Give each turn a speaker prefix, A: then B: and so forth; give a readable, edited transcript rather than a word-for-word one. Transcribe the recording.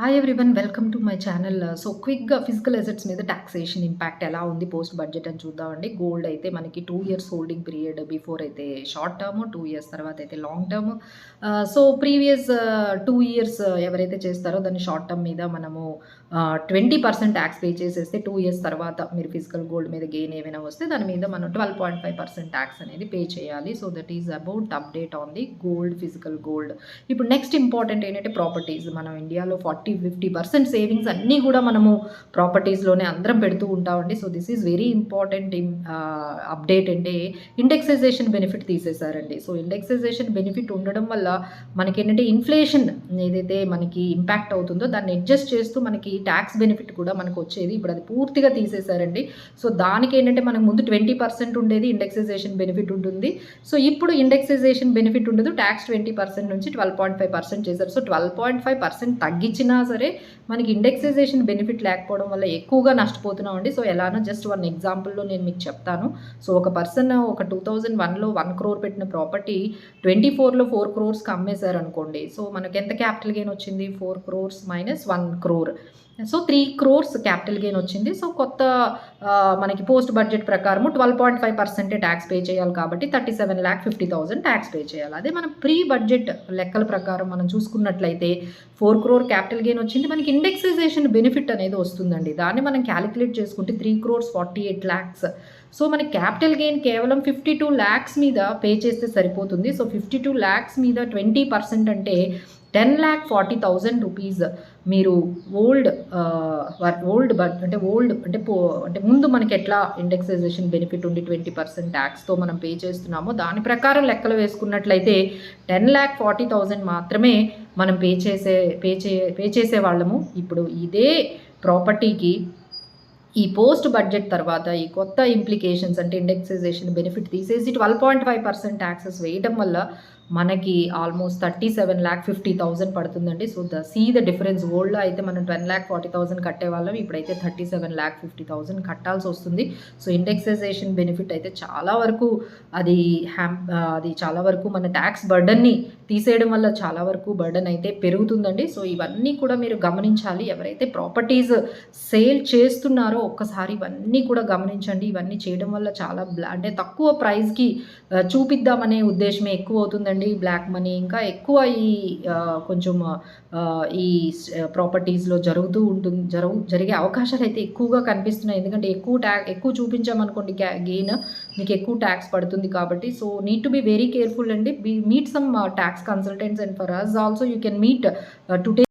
A: Hi everyone, welcome to my channel. So క్విక్‌గా physical assets మీద taxation impact ఎలా ఉంది పోస్ట్ బడ్జెట్ అని చూద్దామండి. గోల్డ్ అయితే మనకి 2 ఇయర్స్ హోల్డింగ్ పీరియడ్, బిఫోర్ అయితే షార్ట్ టర్మ్, 2 ఇయర్స్ తర్వాత అయితే long term. So previous 2 years ఎవరైతే చేస్తారో దాన్ని షార్ట్ టర్మ్ మీద మనము 20% ట్యాక్స్ పే చేసేస్తే 2 ఇయర్స్ తర్వాత మీరు ఫిజికల్ గోల్డ్ మీద గెయిన్ ఏమైనా వస్తే దాని మీద మనం 12.5% ట్యాక్స్ అనేది పే చేయాలి. So that is about update on the gold, physical gold. ఇప్పుడు నెక్స్ట్ ఇంపార్టెంట్ ఏంటంటే ప్రాపర్టీస్. మనం ఇండియాలో 40-50% సేవింగ్స్ అన్నీ కూడా మనము ప్రాపర్టీస్లోనే అందరం పెడుతూ ఉంటామండి. So this is very important update. అంటే ఇండెక్సైజేషన్ బెనిఫిట్ తీసేశారండి. సో ఇండెక్సైజేషన్ బెనిఫిట్ ఉండడం వల్ల మనకి ఏంటంటే ఇన్ఫ్లేషన్ ఏదైతే మనకి ఇంపాక్ట్ అవుతుందో దాన్ని అడ్జస్ట్ చేస్తూ మనకి ట్యాక్స్ బెనిఫిట్ కూడా మనకు వచ్చేది. ఇప్పుడు అది పూర్తిగా తీసేశారండి. సో దానికి ఏంటంటే మనకు ముందు 20% ఉండేది, ఇండెక్సైజేషన్ బెనిఫిట్ ఉంటుంది. సో ఇప్పుడు ఇండెక్సైజేషన్ బెనిఫిట్ ఉండదు, ట్యాక్స్ 20% నుంచి 12.5% చేశారు. సో 12.5% తగ్గించినా సరే మనకి ఇండెక్సైజేషన్ బెనిఫిట్ లేకపోవడం వల్ల ఎక్కువగా నష్టపోతున్నామండి. సో ఎలానో జస్ట్ వన్ ఎగ్జాంపుల్లో నేను మీకు చెప్తాను. సో ఒక పర్సన్ ఒక 2001లో 1 crore పెట్టిన ప్రాపర్టీ 24లో 4 crores అమ్మేశారు అనుకోండి. సో మనకి ఎంత క్యాపిటల్ గెయిన్ వచ్చింది? 4 crores minus 1 crore. So 3 crores capital gain వచ్చింది. సో కొత్త మనకి పోస్ట్ బడ్జెట్ ప్రకారం 12.5% ట్యాక్స్ పే చేయాలి కాబట్టి 37,50,000 ట్యాక్స్ పే చేయాలి. అదే మనం ప్రీ బడ్జెట్ లెక్కల ప్రకారం మనం చూసుకున్నట్లయితే 4 crore క్యాపిటల్ గెయిన్ వచ్చింది. మనకి ఇండెక్సైజేషన్ బెనిఫిట్ అనేది వస్తుందండి. దాన్ని మనం క్యాలిక్యులేట్ చేసుకుంటే 3 crores 48 lakhs. సో మనకి క్యాపిటల్ గెయిన్ కేవలం 52 lakhs మీద పే చేస్తే సరిపోతుంది. సో 52 lakhs మీద 20% అంటే 10,40,000 రూపీస్ మీరు ఓల్డ్ అంటే ముందు మనకి ఎట్లా ఇండెక్సైజేషన్ బెనిఫిట్ ఉండి 20% ట్యాక్స్తో మనం పే చేస్తున్నామో దాని ప్రకారం లెక్కలు వేసుకున్నట్లయితే 10,40,000 మాత్రమే మనం పే చేసే వాళ్ళము. ఇప్పుడు ఇదే ప్రాపర్టీకి ఈ పోస్ట్ బడ్జెట్ తర్వాత ఈ కొత్త ఇంప్లికేషన్స్ అంటే ఇండెక్సైజేషన్ బెనిఫిట్ తీసేసి 12.5% ట్యాక్సెస్ వేయడం వల్ల మనకి ఆల్మోస్ట్ 37,50,000 పడుతుందండి. So the difference. ఓల్డ్లో అయితే మనం 10,40,000 కట్టేవాళ్ళం, ఇప్పుడైతే 37,50,000 కట్టాల్సి వస్తుంది. సో ఇండెక్సైజేషన్ బెనిఫిట్ అయితే చాలా వరకు అది చాలా వరకు మన ట్యాక్స్ బర్డన్ని తీసేయడం వల్ల చాలా వరకు బర్డన్ అయితే పెరుగుతుందండి. సో ఇవన్నీ కూడా మీరు గమనించాలి. ఎవరైతే ప్రాపర్టీస్ సేల్ చేస్తున్నారో ఒక్కసారి ఇవన్నీ కూడా గమనించండి. ఇవన్నీ చేయడం వల్ల చాలా అంటే తక్కువ ప్రైస్కి చూపిద్దామనే ఉద్దేశమే ఎక్కువ అవుతుందండి. బ్లాక్ మనీ ఇంకా ఎక్కువ ఈ కొంచెం ఈ ప్రాపర్టీస్లో జరిగే అవకాశాలు అయితే ఎక్కువగా కనిపిస్తున్నాయి. ఎందుకంటే ఎక్కువ చూపించామనుకోండి గెయిన్ మీకు ఎక్కువ ట్యాక్స్ పడుతుంది కాబట్టి. So need to be very careful అండి. Meet some tax consultants, and for us also you can meet to take